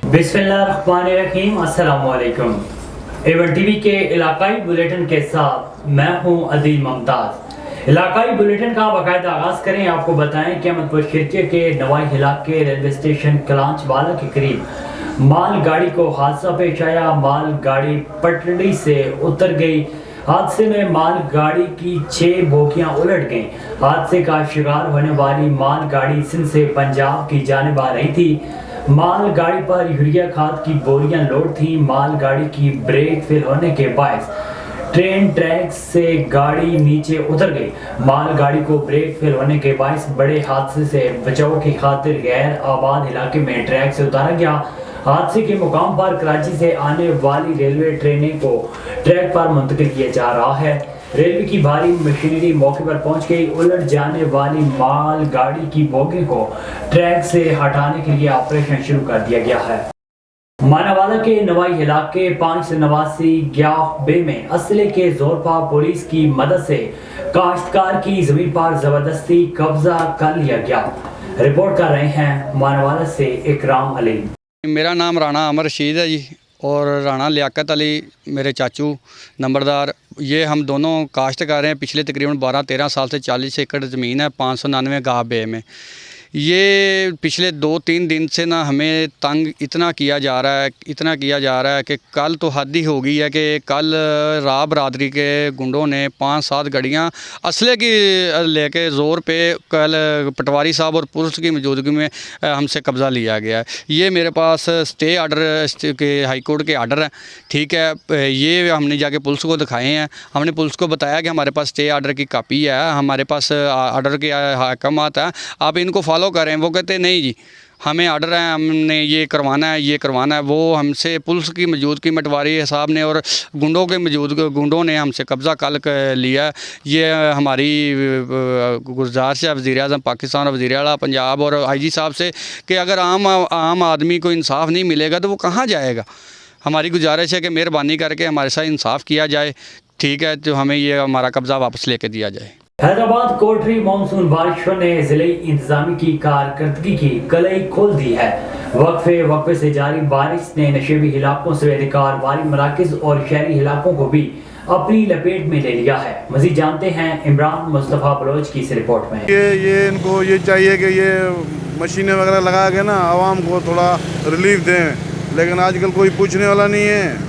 बिस्मिल्लाहिर्रहमानिर्रहीम, अस्सलाम वालेकुम। एवन टीवी के इलाकाई बुलेटिन के साथ मैं हूं अदील मुमताज। इलाकाई बुलेटिन का बाकायदा आगाज करें। आपको बताएं कि अहमदपुर खिरके के नवाई इलाके रेलवे स्टेशन कलांच वाला के करीब माल गाड़ी को हादसा पेश आया। माल गाड़ी पटड़ी से उतर गई। हादसे में माल गाड़ी की 6 बोगियां उलट गईं। हादसे का शिकार होने वाली माल गाड़ी सिंध से पंजाब की जानिब आ रही थी। माल गाड़ी पर यूरिया खाद की बोरियां लोड थी। माल गाड़ी की ब्रेक फेल होने के बायस ट्रेन ट्रैक से गाड़ी नीचे उतर गई। माल गाड़ी को ब्रेक फेल होने के बायस बड़े हादसे से बचाव की खातिर गैर आबाद इलाके में ट्रैक से उतारा गया। हादसे के मुकाम पर कराची से आने वाली रेलवे ट्रेनें को ट्रैक पर मुंतकिल किया जा रहा है। रेलवे की भारी मशीनरी मौके पर पहुंच गई। उलट जाने वाली माल गाड़ी की बोगी को ट्रैक से हटाने के लिए ऑपरेशन शुरू कर दिया गया है। मानावाला के नवाई इलाके 589 ग्याफ बे में असले के जोर पर पुलिस की मदद से काश्तकार की जमीन पर जबरदस्ती कब्जा कर लिया गया। रिपोर्ट कर रहे हैं मानावाला से इकराम अली। मेरा नाम राणा अमर रशीद है जी, और राणा लियाकत अली मेरे चाचू नंबरदार। ये हम दोनों काश्तकार हैं। पिछले तकरीबन 12-13 साल से 40 एकड़ ज़मीन है 599 गाह बे में। ये पिछले 2-3 दिन से ना हमें तंग इतना किया जा रहा है कि कल तो हद ही हो गई है कि कल राह बरादरी के गुंडों ने 5-7 गाड़ियाँ असले की लेके ज़ोर पे कल पटवारी साहब और पुलिस की मौजूदगी में हमसे कब्ज़ा लिया गया है। ये मेरे पास स्टे आर्डर के हाई कोर्ट के आर्डर हैं, ठीक है। ये हमने जाके पुलिस को दिखाए हैं। हमने पुलिस को बताया कि हमारे पास स्टे आर्डर की कापी है, हमारे पास आर्डर के अहकामात हैं, आप इनको फॉलो करें। वो कहते नहीं जी, हमें आर्डर है, हमने ये करवाना है। वो हमसे पुलिस की मौजूदगी में पटवारी साहब ने और गुंडों ने हमसे कब्ज़ा कल लिया। ये हमारी गुजारिश है वज़ीर-ए-आज़म पाकिस्तान और वज़ीर आला पंजाब और IG साहब से कि अगर आम आदमी को इंसाफ नहीं मिलेगा तो वो कहाँ जाएगा। हमारी गुजारिश है कि मेहरबानी करके हमारे साथ इंसाफ किया जाए, ठीक है, तो हमें ये हमारा कब्ज़ा वापस लेके दिया जाए। हैदराबाद कोटरी मानसून बारिशों ने जिले इंतजामी की कारकर्दगी की कलई खोल दी है। वक्फे से जारी बारिश ने नशेबी इलाकों से कारोबारी मराकज और शहरी इलाकों को भी अपनी लपेट में ले लिया है। मज़ीद जानते हैं इमरान मुस्तफ़ा बलोच की इस रिपोर्ट में। ये इनको ये चाहिए कि ये मशीनें वगैरह लगा के ना आवाम को थोड़ा रिलीफ दें, लेकिन आजकल कोई पूछने वाला नहीं है।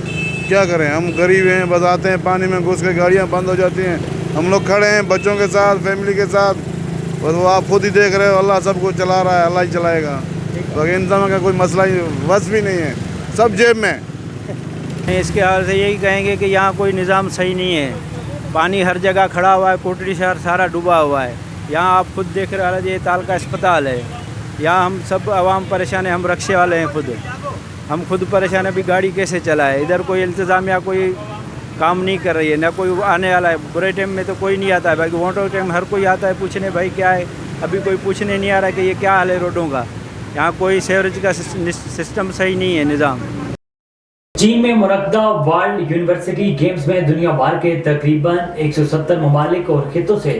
क्या करें, हम गरीब हैं, बस आते हैं पानी में घुस के गाड़ियाँ बंद हो जाती हैं। हम लोग खड़े हैं बच्चों के साथ, फैमिली के साथ, बस वो आप खुद ही देख रहे हो। अल्लाह सब कुछ चला रहा है, अल्लाह ही चलाएगा। बाकी इंतजाम का कोई मसला ही बस भी नहीं है, सब जेब में। इसके हाल से यही कहेंगे कि यहाँ कोई निज़ाम सही नहीं है। पानी हर जगह खड़ा हुआ है, कोटरी शहर सारा डूबा हुआ है। यहाँ आप खुद देख रहे हैं, ये ताल का अस्पताल है। यहाँ हम सब आवाम परेशान है, हम रक्शे वाले हैं, हम खुद परेशान है, अभी गाड़ी कैसे चलाए। इधर कोई इंतज़ामिया कोई काम नहीं कर रही है, ना कोई आने वाला है। बुरे टाइम में तो कोई नहीं आता है, बाकी वोटों के टाइम हर कोई आता है पूछने भाई क्या है। अभी कोई पूछने नहीं आ रहा है कि ये क्या हाल है रोडों का। यहाँ कोई सीवरेज का सिस्टम सही नहीं है, निज़ाम। चीन में मुनक्किदा वर्ल्ड यूनिवर्सिटी गेम्स में दुनिया भर के तकरीबन 170 ममालिक और खितों से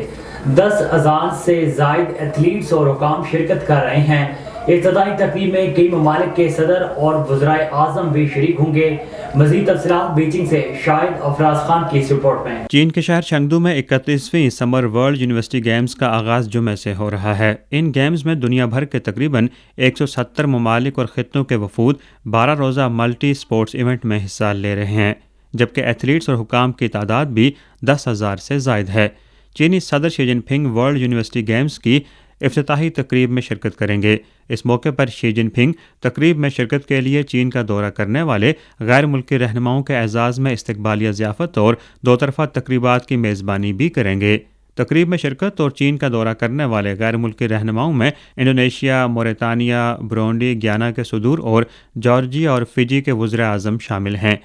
10,000 से जायद एथलीट्स और हुकाम शिरकत कर रहे हैं। इफ्तिताही तकरीब में कई ममालिक के सदर और वज़राए आज़म भी शरीक होंगे। मज़ीद तफ़सीलात बीजिंग से शाहिद अफराज खान की इस रिपोर्ट में। चीन के शहर चेंगडू में 31वीं समर वर्ल्ड यूनिवर्सिटी गेम्स का आगाज़ जुमे से हो रहा है। इन गेम्स में दुनिया भर के तकरीबन 170 ममालिक और ख़ित्तों के वफूद 12 रोज़ा मल्टी स्पोर्ट्स इवेंट में हिस्सा ले रहे हैं, जबकि एथलीट्स और हुकाम की तादाद भी 10,000 से ज़ायद है। चीनी सदर Xi Jinping world university games की इफ्तिताही तकरीब में शिरकत करेंगे। इस मौके पर शी जिनपिंग तकरीब में शिरकत के लिए चीन का दौरा करने वाले गैर मुल्की रहनुमाओं के एजाज़ में इस्तकबालिया ज़ियाफ़त और दो तरफ़ा तकरीबात की मेज़बानी भी करेंगे। तकरीब में शिरकत और चीन का दौरा करने वाले गैर मुल्की रहनुमाओं में इंडोनेशिया, मोरितानिया, ब्रूंडी, गियाना के सुदूर और जॉर्जिया और फिजी के वज़ीर आज़म शामिल हैं।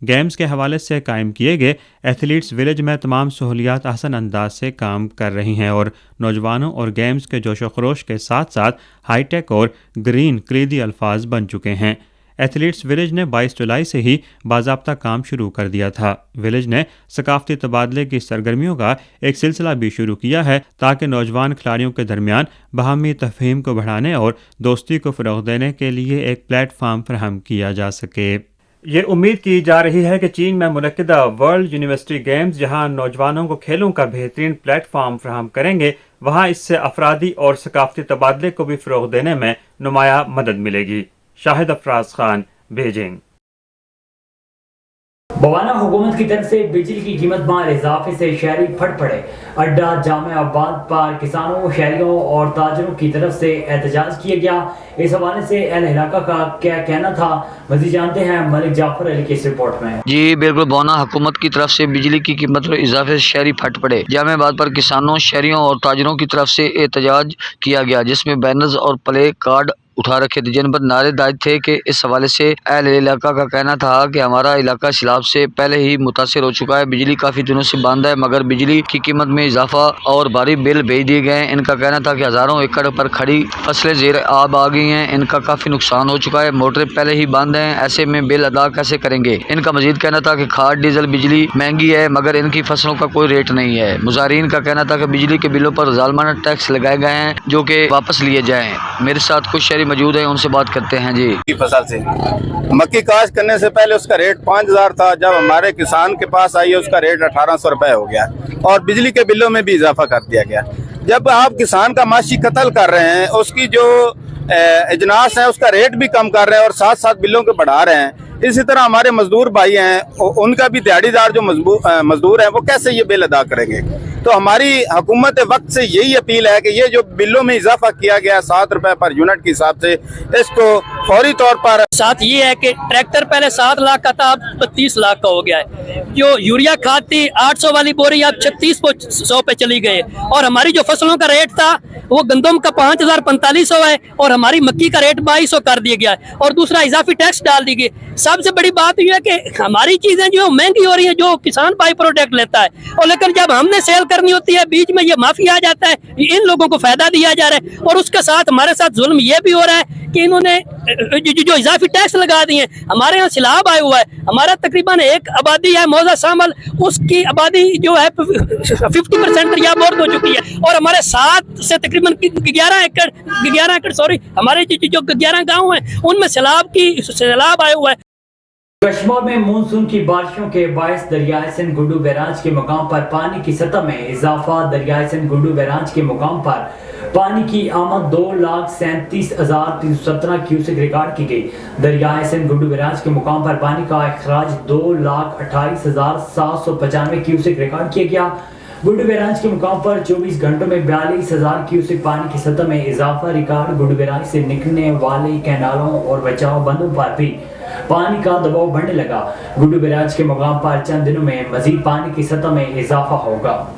गेम्स के हवाले से कायम किए गए एथलीट्स विलेज में तमाम सहूलियात आसान अंदाज से काम कर रही हैं और नौजवानों और गेम्स के जोश व खरोश के साथ साथ हाईटेक और ग्रीन कलीदी अल्फाज बन चुके हैं। एथलीट्स विलेज ने 22 जुलाई से ही बाज़ाब्ता काम शुरू कर दिया था। विलेज ने सकाफती तबादले की सरगर्मियों का एक सिलसिला भी शुरू किया है ताकि नौजवान खिलाड़ियों के दरमियान बाहमी तफहीम को बढ़ाने और दोस्ती को फ़रोग़ देने के लिए एक प्लेटफार्म फराहम किया जा सके। ये उम्मीद की जा रही है कि चीन में मुनक्किदा वर्ल्ड यूनिवर्सिटी गेम्स जहां नौजवानों को खेलों का बेहतरीन प्लेटफार्म फराहम करेंगे, वहां इससे अफरादी और सकाफती तबादले को भी फ़रोग़ देने में नुमाया मदद मिलेगी। शाहिद अफराज खान, बीजिंग। बवाना हुकूमत की तरफ से बिजली की कीमत में इजाफे से शहरी फट पड़े। अड्डा जामे आबाद पर किसानों, शहरियों और ताजरों की तरफ से एहतजाज किया गया। इस हवाले से अहल इलाका का क्या कहना था, मज़ीद जानते हैं मलिक जाफर अली की इस रिपोर्ट में। जी बिल्कुल, बवाना हुकूमत की तरफ से बिजली की कीमत में इजाफे से शहरी फट पड़े। जामे आबाद पर किसानों, शहरियों और ताजरों की तरफ से एहतजाज किया गया, जिसमें बैनर्स और प्ले कार्ड उठा रखे थे जिन पर नारे दायर थे कि इस हवाले से अहल इलाका का कहना था कि हमारा इलाका सैलाब से पहले ही मुतासिर हो चुका है, बिजली काफ़ी दिनों से बंद है, मगर बिजली की कीमत में इजाफा और भारी बिल भेज दिए गए हैं। इनका कहना था कि हज़ारों एकड़ पर खड़ी फसलें ज़ेर आब आ गई हैं, इनका काफ़ी नुकसान हो चुका है, मोटरें पहले ही बंद हैं, ऐसे में बिल अदा कैसे करेंगे। इनका मजीद कहना था कि खाद, डीजल, बिजली महंगी है, मगर इनकी फसलों का कोई रेट नहीं है। मुजाहिरीन का कहना था कि बिजली के बिलों पर ज़ालिमाना टैक्स लगाए गए हैं जो कि वापस लिए जाएँ। मेरे साथ कुछ शहरी मौजूद हैं, उनसे बात करते हैं। जी, फसल से मक्की काश्त करने से पहले उसका रेट 5000 था, जब हमारे किसान के पास आई है उसका रेट 1800 रुपए हो गया और बिजली के बिलों में भी इजाफा कर दिया गया। जब आप किसान का माशी कत्ल कर रहे हैं, उसकी जो अजनास है उसका रेट भी कम कर रहे हैं और साथ साथ बिलों को बढ़ा रहे हैं। इसी तरह हमारे मजदूर भाई हैं, उनका भी दिहाड़ीदार जो मजदूर हैं वो कैसे ये बिल अदा करेंगे। तो हमारी हुकूमत वक्त से यही अपील है कि ये जो बिलों में इजाफा किया गया 7 रुपए पर यूनिट के हिसाब से, इसको फौरी तौर पर। साथ ये है कि ट्रैक्टर पहले 7 लाख का था, अब 30 लाख का हो गया है। जो यूरिया खाद थी 800 वाली बोरी अब 3600 पे चली गई और हमारी जो फसलों का रेट था वो गंदम का 5045 है और हमारी मक्की का रेट 2200 कर दिया गया है और दूसरा इजाफी टैक्स डाल दी गई। सबसे बड़ी बात यह है कि हमारी चीजें जो महंगी हो रही है, जो किसान बाई प्रोडक्ट लेता है, और लेकिन जब हमने सेल करनी होती है बीच में ये माफी आ जाता है, इन लोगों को फायदा दिया जा रहा है और उसके साथ हमारे साथ जुल्म ये भी हो रहा है कि इन्होंने जो इजाफी टैक्स लगा दिए। हमारे यहाँ सैलाब आया हुआ है, हमारा तकरीबन एक आबादी है मौजा शामिल, उसकी आबादी जो है 50% या बोर्ड हो चुकी है और हमारे 7 से तकरीबन 11 एकड़ सॉरी हमारे जो 11 गाँव हैं उनमें सैलाब आया हुआ है। कश्मीर में मानसून की बारिशों के बायस दरियाए सिंध गुड्डू बैराज के मुकाम पर पानी की सतह में इजाफा। दरियाए सिंध गुड्डू बैराज के मुकाम पर पानी की आमद 2,37,317 क्यूसेक रिकॉर्ड की गई। दरियाए सिंध गुड्डू बैराज के मुकाम पर पानी का अखराज 2,28,795 क्यूसेक रिकॉर्ड किया गया। गुड्डू बैराज के मुकाम पर 24 घंटों में 42,000 क्यूसेक पानी की सतह में इजाफा रिकॉर्ड। गुड्डू बैराज से निकलने वाले कैनालों और बचाव बंदों पर भी पानी का दबाव बढ़ने लगा। गुड्डू बैराज के मुकाम पर चंद दिनों में मजीद पानी की सतह में इजाफा होगा।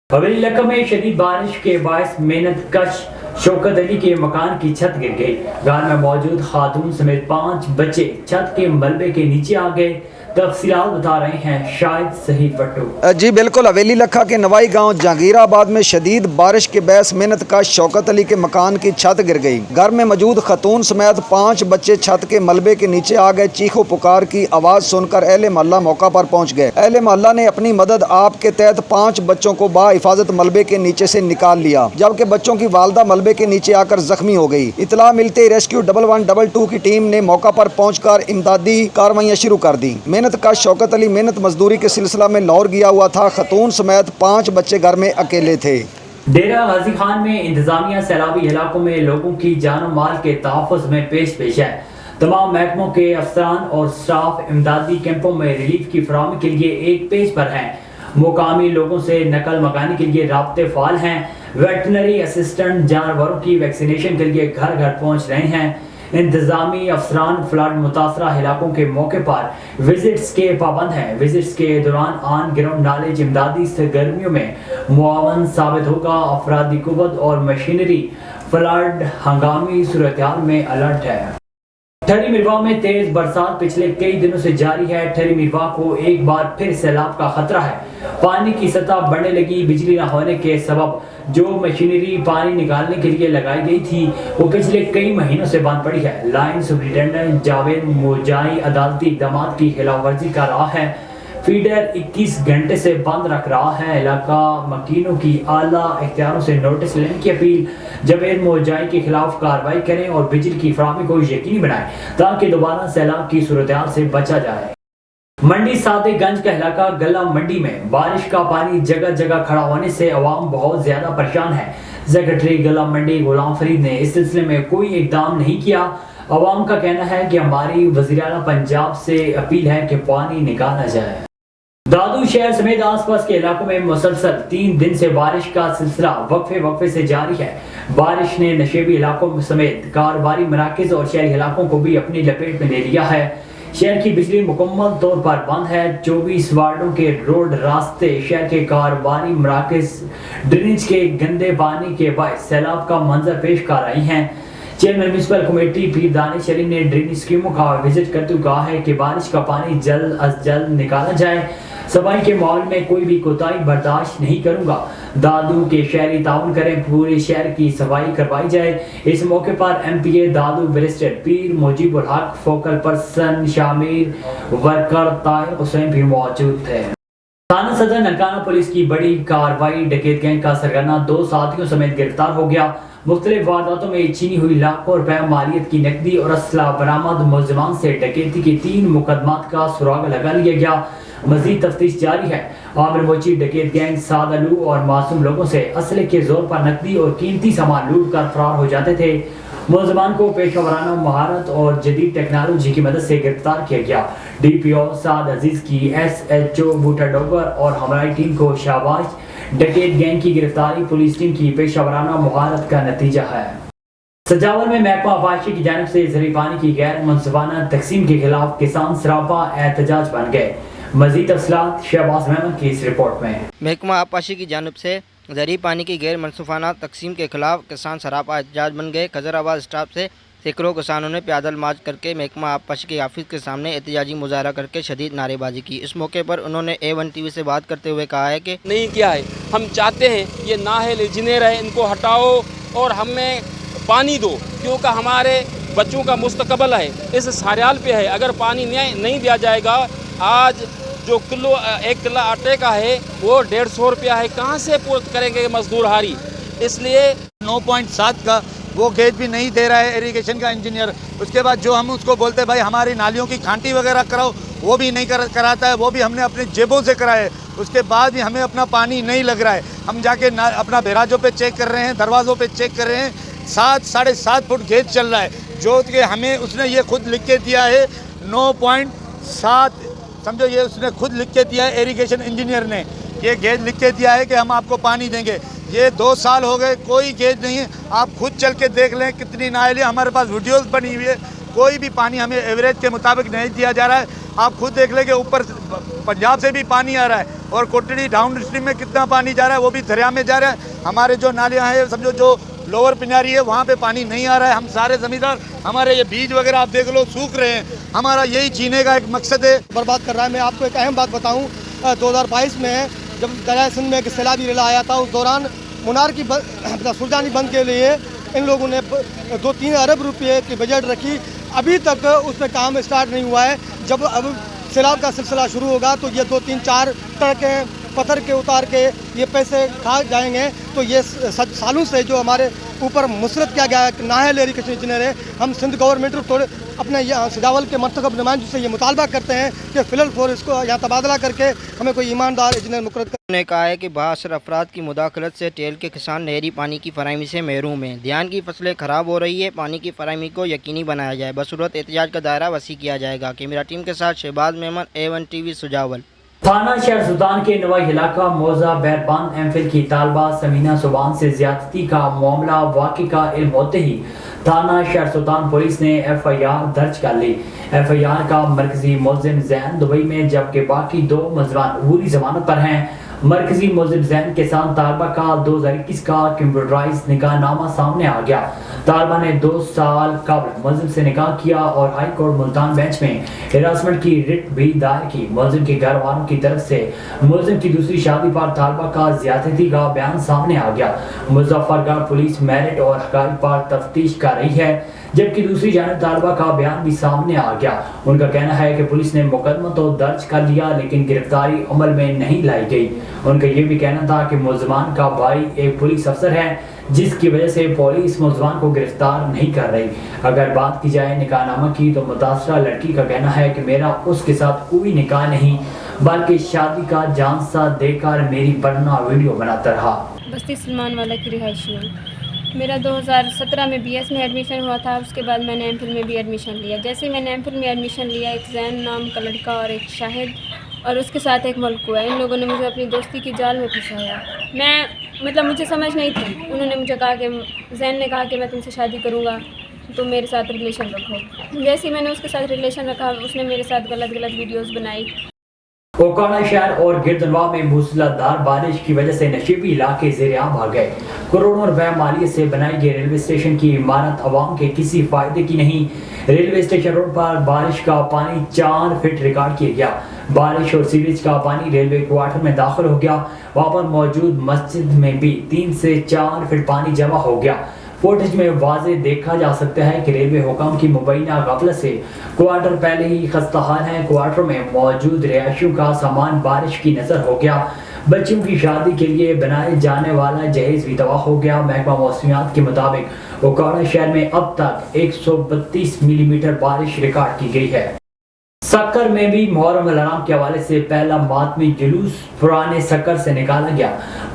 हवेली इलाके में शदीद बारिश के बायस मेहनत कश शौकत अली के मकान की छत गिर गई। घर में मौजूद खातून समेत 5 बच्चे छत के मलबे के नीचे आ गए। तफसीलात बता रहे हैं शायद सही पट्टू। जी बिल्कुल, हवेली लखा के नवाई गांव जहांगीराबाद में शदीद बारिश के बहस मेहनत का शौकत अली के मकान की छत गिर गई। घर में मौजूद खतून समेत 5 बच्चे छत के मलबे के नीचे आ गए। चीखो पुकार की आवाज़ सुनकर अहले मोहल्ला मौका पर पहुंच गए। अहले मोहल्ला ने अपनी मदद आप के तहत 5 बच्चों को बाहिफाजत मलबे के नीचे से निकाल लिया, जबकि बच्चों की वालदा मलबे के नीचे आकर जख्मी हो गई। इतला मिलते ही रेस्क्यू 1122 की टीम ने मौका पर पहुँच इमदादी कार्रवाइयाँ शुरू कर दी। मेहनत का शौकत अली मेहनत मजदूरी के सिलसिला में लाहौर गया हुआ था। खतून समेत 5 बच्चे घर में अकेले थे। डेरा गाजी खान में इंतजामिया सैलाबी इलाकों में लोगों की जान और माल के तहफ़्फ़ुज़ में पेश है। तमाम महकमों के अफसरान और स्टाफ इमदादी कैंपों में रिलीफ की फराहमी के लिए एक पेज पर हैं। मुकामी लोगों से नकल मंगाने के लिए राब्ते फाल हैं। वेटनरी असिस्टेंट जानवरों की वैक्सीनेशन के लिए घर घर पहुँच रहे हैं। इंतजामी अफसरान फ्लड मुतासरा इलाकों के मौके पर विजिट्स के पाबंद हैं। विजिट्स के दौरान ऑन ग्राउंड नॉलेज इमदादी सरगर्मियों में मुआवन साबित होगा। अफरादी कुव्वत और मशीनरी फ्लड हंगामी सूरत-ए-हाल में अलर्ट है। ठरी मिरवा में तेज बरसात पिछले कई दिनों से जारी है। ठरी मिरवा को एक बार फिर सैलाब का खतरा है। पानी की सतह बढ़ने लगी। बिजली न होने के सबब جو مشینری پانی نکالنے کے لیے لگائی گئی تھی وہ پچھلے کئی مہینوں سے بند پڑی ہے۔ لائن سپرنٹینڈنٹ جاوید موجائی عدالتی اقدامات کی خلاف ورزی کر رہا ہے۔ فیڈر 21 گھنٹے سے بند رکھ رہا ہے۔ علاقہ مکینوں کی اعلیٰ اختیاروں سے نوٹس لینے کی اپیل۔ جاوید موجائی کے خلاف کارروائی کریں اور بجلی کی فراہمی کو یقینی بنائیں تاکہ دوبارہ سیلاب کی صورتحال سے بچا جائے۔ منڈی صادق گنج کا علاقہ گلا منڈی میں بارش کا پانی جگہ جگہ کھڑا ہونے سے عوام بہت زیادہ پریشان ہے۔ سیکرٹری گلا منڈی غلام فرید نے اس سلسلے میں کوئی اقدام نہیں کیا۔ عوام کا کہنا ہے کہ ہماری وزیر اعلیٰ پنجاب سے اپیل ہے کہ پانی نکالا جائے۔ دادو شہر سمیت آس پاس کے علاقوں میں مسلسل 3 دن سے بارش کا سلسلہ وقفے سے جاری ہے۔ بارش نے نشیبی علاقوں سمیت کاروباری مراکز اور شہری علاقوں کو بھی اپنی لپیٹ میں لے لیا ہے۔ شہر کی بجلی مکمل طور پر بند ہے۔ 24 وارڈوں کے روڈ راستے شہر کے کاروباری مراکز ڈرینیج کے گندے پانی کے باعث سیلاب کا منظر پیش کر رہی ہیں۔ چیئرمین میونسپل کمیٹی پیر دانش علی نے ڈرینیج اسکیموں کا وزٹ کرتے ہوئے کہا ہے کہ بارش کا پانی جلد از جلد نکالا جائے۔ صفائی کے معاملے میں کوئی بھی کوتاہی برداشت نہیں کروں گا۔ دادو کے شہری تعاون کریں، پورے شہر کی صفائی کروائی جائے۔ اس موقع پر ایم پی اے دادو بیرسٹر پیر مجیب الحق، فوکل پرسن شامیر ورکر طاہر حسین بھی موجود تھے۔ تھانہ صدر ننکانہ پولیس کی بڑی کارروائی، ڈکیت گینگ کا سرگرانہ 2 ساتھیوں سمیت گرفتار ہو گیا۔ مختلف وارداتوں میں چھینی ہوئی لاکھوں روپے مالیت کی نقدی اور اسلحہ برآمد۔ ملزمان سے ڈکیتی کے 3 مقدمات کا سراغ لگا لیا گیا۔ مزید تفتیش جاری ہے۔ عامر موچی ڈکیت گینگ سادہ لو اور معصوم لوگوں سے اسلحے کے زور پر نقدی اور قیمتی سامان لوٹ کر فرار ہو جاتے تھے۔ ملزمان کو پیشہ ورانہ مہارت اور جدید ٹیکنالوجی کی مدد سے گرفتار کیا گیا۔ ڈی پی او سعد عزیز کی ایس ایچ او بوٹا ڈوگر اور ہماری ٹیم کو شاباش۔ ڈکیت گینگ کی گرفتاری پولیس ٹیم کی پیشہ ورانہ مہارت کا نتیجہ ہے۔ سجاول میں محکمہ آبپاشی کی جانب سے زرعی پانی کی غیر منصفانہ تقسیم کے خلاف کسان سراپا احتجاج بن گئے۔ مزید تفصیلات شہباز محمد کی اس رپورٹ میں۔ محکمہ آبپاشی کی جانب سے زرعی پانی کی غیر منصفانہ تقسیم کے خلاف کسان سراپا احتجاج بن گئے۔ خضر آباد اسٹاپ سے سینکڑوں کسانوں نے پیدل مارچ کر کے محکمہ آبپاشی کے آفس کے سامنے احتجاجی مظاہرہ کر کے شدید نعرے بازی کی۔ اس موقع پر انہوں نے A1 ٹی وی سے بات کرتے ہوئے کہا ہے کہ نہیں کیا ہے، ہم چاہتے ہیں یہ نااہل انجینئر ہے، ان کو ہٹاؤ اور ہمیں پانی دو، کیونکہ ہمارے بچوں کا مستقبل ہے، اس ساریال پہ ہے۔ اگر پانی نہیں دیا جائے گا، آج جو ایک کلو آٹے کا ہے وہ 150 روپیہ ہے، کہاں سے پورت کریں گے مزدور ہاری؟ اس لیے 9.7 کا وہ گیج بھی نہیں دے رہا ہے ایریگیشن کا انجینئر۔ اس کے بعد جو ہم اس کو بولتے ہیں بھائی ہماری نالیوں کی کھانٹی وغیرہ کراؤ، وہ بھی نہیں کراتا ہے، وہ بھی ہم نے اپنی جیبوں سے کرائے۔ اس کے بعد بھی ہمیں اپنا پانی نہیں لگ رہا ہے۔ ہم جا کے اپنا بیراجوں پہ چیک کر رہے ہیں، دروازوں پہ چیک کر رہے ہیں، 7.5 فٹ گیج چل رہا ہے، جو کہ ہمیں اس نے یہ خود لکھ کے دیا ہے 9.7، سمجھو یہ اس نے خود لکھ کے دیا ہے، ایریگیشن انجینئر نے یہ گیج لکھ کے دیا ہے کہ ہم آپ کو پانی دیں گے۔ یہ 2 سال ہو گئے، کوئی گیج نہیں ہے۔ آپ خود چل کے دیکھ لیں کتنی نااہلی، ہمارے پاس ویڈیوز بنی ہوئی ہے، کوئی بھی پانی ہمیں ایوریج کے مطابق نہیں دیا جا رہا ہے۔ آپ خود دیکھ لیں کہ اوپر پنجاب سے بھی پانی آ رہا ہے اور کوٹڑی ڈاؤن اسٹریم میں کتنا پانی جا رہا ہے، وہ بھی دریا میں جا رہا ہے۔ ہمارے جو نالیاں ہیں، سمجھو جو لوور پنیاری ہے، وہاں پہ پانی نہیں آ رہا ہے۔ ہم سارے زمیندار، ہمارے یہ بیج وغیرہ آپ دیکھ لو سوکھ رہے ہیں۔ ہمارا یہی جینے کا ایک مقصد ہے، برباد کر رہا ہے۔ میں آپ کو ایک اہم بات بتاؤں، 2022 میں جب دریائے سندھ میں ایک سیلابی ریلا آیا تھا، اس دوران منار کی سلطانی بند کے لیے ان لوگوں نے 2-3 ارب روپے کی بجٹ رکھی، ابھی تک اس پہ کام اسٹارٹ نہیں ہوا ہے۔ جب اب سیلاب کا سلسلہ شروع ہوگا تو یہ 2-3-4 ٹرکیں پتھر کے اتار کے یہ پیسے کھا جائیں گے۔ تو یہ سالوں سے جو ہمارے اوپر مسلط کیا گیا ہے نااہل ایریگیشن انجینئر ہے، ہم سندھ گورنمنٹ تھوڑے اپنے سجاول کے منتخب نمائندوں سے یہ مطالبہ کرتے ہیں کہ فی الفور اس کو یہاں تبادلہ کر کے ہمیں کوئی ایماندار انجینئر مقرر کر۔ انہوں نے کہا ہے کہ بااثر افراد کی مداخلت سے ٹیل کے کسان نہری پانی کی فراہمی سے محروم ہیں۔ دھیان کی فصلیں خراب ہو رہی ہے، پانی کی فراہمی کو یقینی بنایا جائے، بصورت احتجاج کا دائرہ وسیع کیا جائے گا۔ کیمرہ ٹیم کے ساتھ شہباز محمد، A1 ٹی وی، سجاول۔ تھانہ شہر سلطان کے نوائی علاقہ موزہ بیربند ایم فل کی طالبہ سمینہ سبحان سے زیادتی کا معاملہ واقع کا علم ہوتے ہی تھانہ شہر سلطان پولیس نے FIR درج کر لی۔ FIR کا مرکزی ملزم زین دبئی میں جبکہ باقی 2 ملزمان عبوری ضمانت پر ہیں۔ मरकजी मुल्जिम जैन के साथ तालबा का 2021 का कंप्यूटराइज निकाह नामा सामने आ गया। तालबा ने 2 साल कबल मुल्जिम से निकाह किया और हाई कोर्ट मुल्तान बेंच में हिरासमेंट की रिट भी दायर की। मुल्जिम के घर वालों की तरफ से मुल्जिम की दूसरी शादी पर तालबा का ज्यादती का बयान सामने आ गया। मुजफ्फरगढ़ पुलिस मेरिट और हकाइक पर तफ्तीश कर रही है, जबकि दूसरी जानब तालबा का बयान भी सामने आ गया। उनका कहना है कि पुलिस ने मुकदमा तो दर्ज कर लिया लेकिन गिरफ्तारी अमल में नहीं लाई गई। उनका ये भी कहना था कि मुल्ज़मान का भाई एक पुलिस अफसर है, जिसकी वजह से पुलिस मुल्ज़मान को गिरफ्तार नहीं कर रही। अगर बात की जाए निकाहनामा की तो मुतासरा लड़की का कहना है कि मेरा उसके साथ कोई निकाह नहीं बल्कि शादी का झांसा देकर मेरी पढ़ना वीडियो बनाता रहा। बस्ती सलमान वाला की रिहायशी में मेरा 2017 में BS में एडमिशन हुआ था। उसके बाद मैंने MPhil में भी एडमिशन लिया। जैसे ही मैंने MPhil में एडमिशन लिया, एक जैन नाम का लड़का और एक शाहिद और उसके साथ एक मलकू है, इन लोगों ने मुझे अपनी दोस्ती की जाल में फंसाया। मैं मुझे समझ नहीं थी। उन्होंने मुझे कहा कि जैन ने कहा कि मैं तुमसे शादी करूँगा तो मेरे साथ रिलेशन रखो। जैसे ही मैंने उसके साथ रिलेशन रखा, उसने मेरे साथ गलत वीडियोज़ बनाई। ओकाड़ा शहर और गिरदनवा में मूसलाधार बारिश की वजह से नशीबी इलाके ज़ेर-ए-आब आ गए। करोड़ों रुपए मालियत से बनाई गई रेलवे स्टेशन की इमारत अवाम के किसी फायदे की नहीं। रेलवे स्टेशन रोड पर बारिश का पानी 4 फीट रिकॉर्ड किया गया। बारिश और सीवेज का पानी रेलवे क्वार्टर में दाखिल हो गया। वहाँ पर मौजूद मस्जिद में भी 3 से 4 फीट पानी जमा हो गया। फुटेज में वाज़े देखा जा सकता है कि रेलवे हुकाम की मुबैना गफलत से क्वार्टर पहले ही खस्ताहाल है। क्वार्टर में मौजूद रिहायशियों का सामान बारिश की नजर हो गया। बच्चों की शादी के लिए बनाए जाने वाला जहेज भी तबाह हो गया। महकमा मौसमियात के मुताबिक ओकाड़ा शहर में अब तक 132 मिलीमीटर बारिश रिकॉर्ड की गई है। सक्कर में भी मुहर्रम अल-हराम के हवाले से पहला मातमी जुलूस पुराने सक्कर से निकाला गया।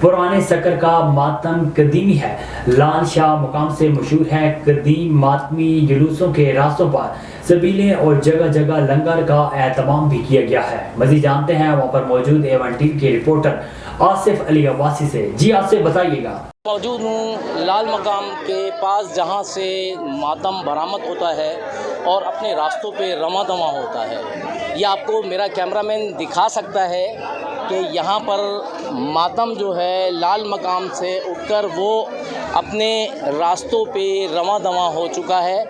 पुराने सक्कर का मातम कदीमी है। लाल शाह मुकाम से मशहूर है। कदीम मातमी जुलूसों के रास्तों पर सबीलें और जगह जगह लंगर का एहतमाम भी किया गया है। मज़ीद जानते हैं वहाँ पर मौजूद A1 TV के रिपोर्टर आसिफ अली अब्बासी से। जी आसिफ बताइएगा। मौजूद हूँ लाल मकाम के पास, जहाँ से मातम बरामद होता है और अपने रास्तों पे रमा दमा होता है। ये आपको मेरा कैमरामैन दिखा सकता है कि यहाँ पर मातम जो है लाल मकाम से उठकर वो अपने रास्तों पे रमा दमा हो चुका है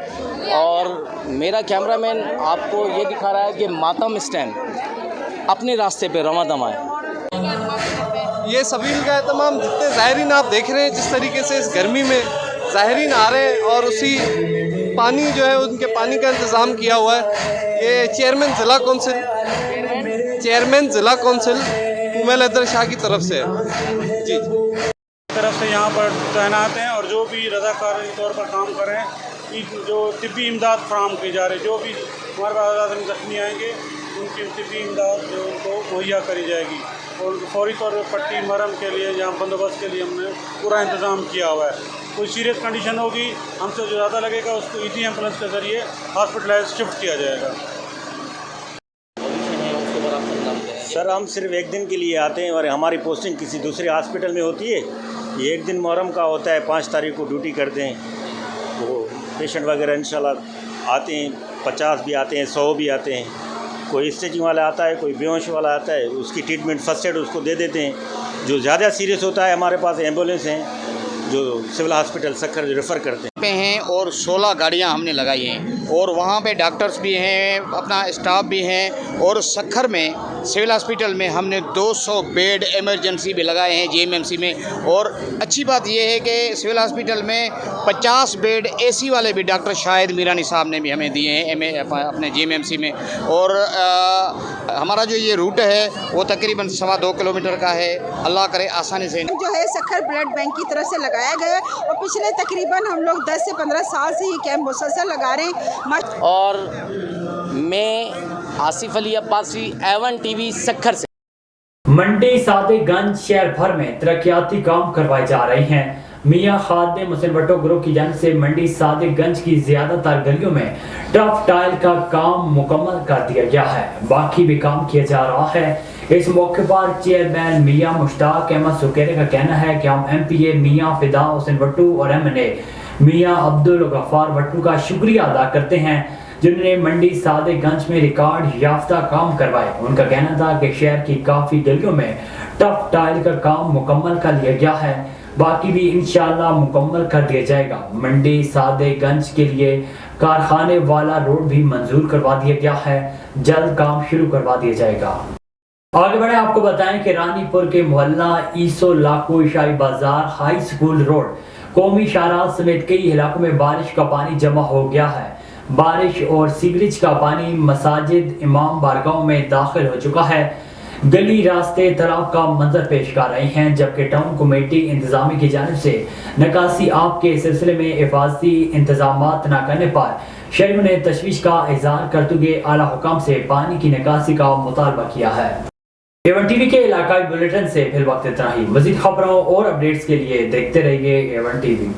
और मेरा कैमरामैन आपको ये दिखा रहा है कि मातम स्टैंड अपने रास्ते पे रमा दमा है। ये सबील का एहतमाम, जितने ज़ायरीन आप देख रहे हैं जिस तरीके से इस गर्मी में ज़ायरीन आ रहे हैं और उसी पानी जो है उनके पानी का इंतज़ाम किया हुआ है। ये चेयरमैन ज़िला कौंसिल कुमैल हैदर शाह की तरफ से है। जी तरफ से यहाँ पर तैनात हैं और जो भी रज़ाकार के तौर पर काम कर रहे हैं, जो तिब्बी इमदाद फराहम की जा रही है, जो भी हमारे पास ज़ख्मी आएंगे उनकी तिब्बी इमदाद जो उनको मुहैया करी जाएगी और फौरी तौर पर पट्टी मरहम के लिए यहाँ बंदोबस्त के लिए हमने पूरा इंतज़ाम किया हुआ है। कोई सीरियस कंडीशन होगी, हमसे जो ज़्यादा लगेगा उसको ईजी एम्बुलेंस के ज़रिए हॉस्पिटलाइज शिफ्ट किया जाएगा। सर हम सिर्फ एक दिन के लिए आते हैं और हमारी पोस्टिंग किसी दूसरे हॉस्पिटल में होती है। ये एक दिन मुहर्रम का होता है, 5 तारीख को ड्यूटी करते हैं। वो पेशेंट वगैरह इंशाल्लाह आते हैं, 50 भी आते हैं, 100 भी आते हैं। कोई स्टेजिंग वाला आता है, कोई बेहोश वाला आता है, उसकी ट्रीटमेंट फर्स्ट एड उसको दे देते हैं। जो ज़्यादा सीरियस होता है हमारे पास एम्बुलेंस हैं जो सिविल हॉस्पिटल सक्कर रेफ़र करते हैं और 16 गाड़ियां हमने लगाई हैं और वहाँ पे डॉक्टर्स भी हैं, अपना स्टाफ भी हैं और सक्खर में सिविल हॉस्पिटल में हमने 200 बेड इमरजेंसी भी लगाए हैं JMMC में। और अच्छी बात यह है कि सिविल हॉस्पिटल में 50 बेड AC वाले भी डॉक्टर शाहिद मीरानी साहब ने भी हमें दिए हैं अपने JMMC में। और हमारा जो ये रूट है वो तकरीबन 2.25 किलोमीटर का है। अल्लाह करे आसानी से जो है सक्खर ब्लड बैंक की तरफ से लगाया गया है और पिछले तकरीबन हम लोग 10 से 15 साल से ये कैंप मुसलसल लगा रहे हैं। और मैं आसिफ अली अब्बासी A1 TV सक्खर से। मंडी सादिकगंज शहर भर में तरक्याती काम करवाए जा रहे हैं। मियाँ खादिम मुस्लिम भट्टो ग्रुप की जानिब से मंडी सादिकगंज की ज्यादातर गलियों में टफ टाइल का काम मुकम्मल कर दिया गया है, बाकी भी काम किया जा रहा है। इस मौके पर चेयरमैन मियाँ मुश्ताक अहमद सुकेरे का कहना है कि हम MPA मियाँ फिदा हुसैन भट्टू और MNA मियाँ अब्दुल गफ्फार भट्टू का शुक्रिया अदा करते हैं जिन्होंने मंडी सादेगंज में रिकॉर्ड याफ्ता काम करवाए। उनका कहना था कि शहर की काफ़ी गलियों में टफ टाइल का काम मुकम्मल कर लिया गया है, बाकी भी इंशाल्लाह मुकम्मल कर दिया जाएगा। मंडी सादेगंज के लिए कारखाने वाला रोड भी मंजूर करवा दिया गया है, जल्द काम शुरू करवा दिया जाएगा। आगे बढ़े, आपको बताएं कि रानीपुर के मोहल्ला ईसो लाखो ईशाई बाजार हाई स्कूल रोड कौमी शाहराह समेत कई इलाकों में बारिश का पानी जमा हो गया है। बारिश और सीवरेज का पानी मसाजिद इमाम बारगाहों में दाखिल हो चुका है। गली रास्ते तालाब का मंजर पेश कर रहे हैं, जबकि टाउन कमेटी इंतजामी की जानिब से निकासी आप के सिलसिले में हिफाजती इंतजाम न करने पर शहरियों ने तशवीश का इजहार करते हुए आला हुकाम से पानी की निकासी का मुतालबा किया है। A1 टीवी के इलाकाई बुलेटिन से फिर वक्त इतना ही। मजीद खबरों और अपडेट्स के लिए देखते रहिए A1 टीवी।